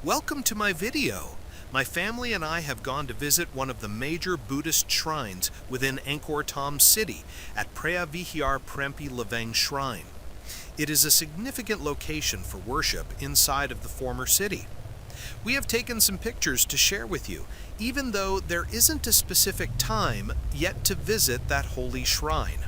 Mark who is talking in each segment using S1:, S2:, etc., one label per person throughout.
S1: Welcome to my video. My family and I have gone to visit one of the major Buddhist shrines within Angkor Thom city at Preah Vihear Prampi Lveng shrine. It is a significant location for worship inside of the former city. We have taken some pictures to share with you, even though there isn't a specific time yet to visit that holy shrine.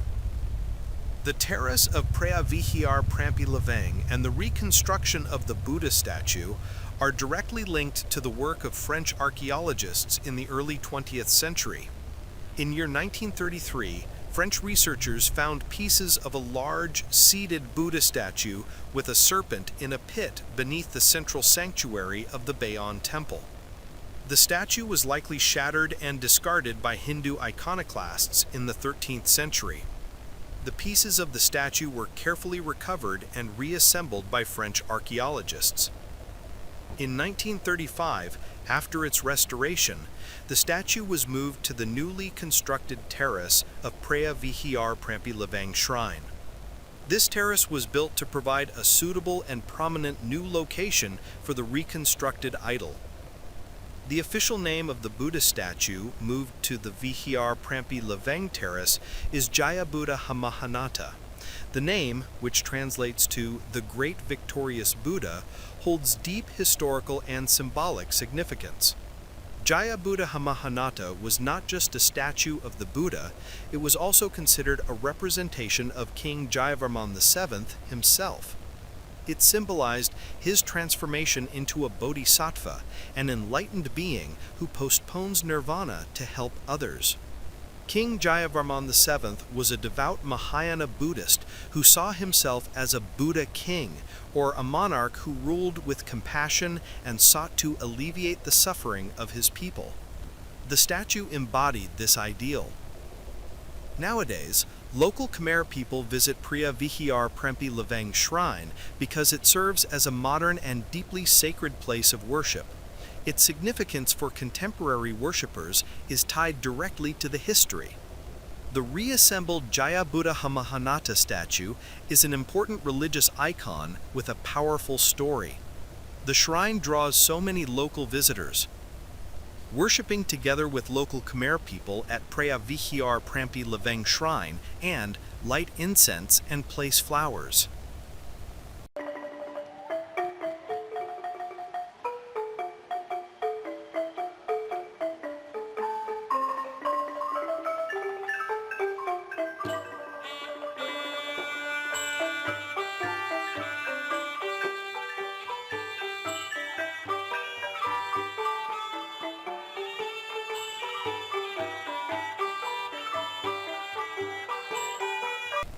S1: The terrace of Preah Vihear Prampi Lveng and the reconstruction of the Buddha statue are directly linked to the work of French archaeologists in the early 20th century. In year 1933, French researchers found pieces of a large, seated Buddha statue with a serpent in a pit beneath the central sanctuary of the Bayon Temple. The statue was likely shattered and discarded by Hindu iconoclasts in the 13th century. The pieces of the statue were carefully recovered and reassembled by French archaeologists. In 1935, after its restoration, the statue was moved to the newly constructed terrace of Preah Vihear Prampi Lveng shrine. This terrace was built to provide a suitable and prominent new location for the reconstructed idol. The official name of the Buddha statue moved to the Vihear Prampi Lveng terrace is Jayabuddhamahanatha. The name, which translates to the Great Victorious Buddha, holds deep historical and symbolic significance. Jayabuddhamahanatha was not just a statue of the Buddha, it was also considered a representation of King Jayavarman VII himself. It symbolized his transformation into a bodhisattva, an enlightened being who postpones nirvana to help others. King Jayavarman VII was a devout Mahayana Buddhist who saw himself as a Buddha king, or a monarch who ruled with compassion and sought to alleviate the suffering of his people. The statue embodied this ideal. Nowadays, local Khmer people visit Preah Vihear Prampi Lveng shrine because it serves as a modern and deeply sacred place of worship. Its significance for contemporary worshippers is tied directly to the history. The reassembled Jayabuddhamahanatha statue is an important religious icon with a powerful story. The shrine draws so many local visitors. Worshipping together with local Khmer people at Preah Vihear Prampi Lveng shrine and light incense and place flowers.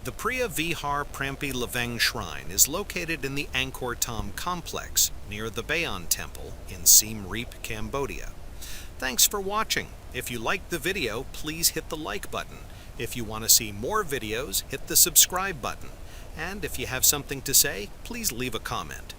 S1: The Preah Vihear Prampi Lveng shrine is located in the Angkor Thom complex near the Bayon Temple in Siem, Cambodia. Thanks for watching. If you liked the video, please hit the like button. If you want to see more videos, hit the subscribe button. And if you have something to say, please leave a comment.